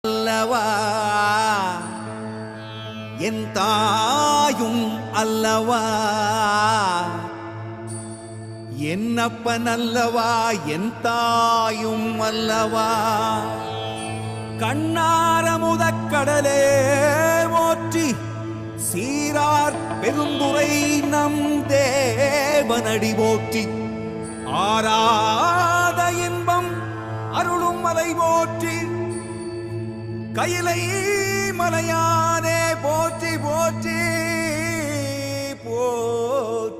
அல்லவா என் தாயும் அல்லவா என்னப்பன் அல்லவா என் தாயும் அல்லவா கண்ணாரமுதக்கடலே போற்றி சீரார் பெருந்துரை நம் தேவனடி போற்றி ஆராத இன்பம் அருளும் மலை போற்றி கையிலை மலையானே போற்றி போற்றி போற்றி.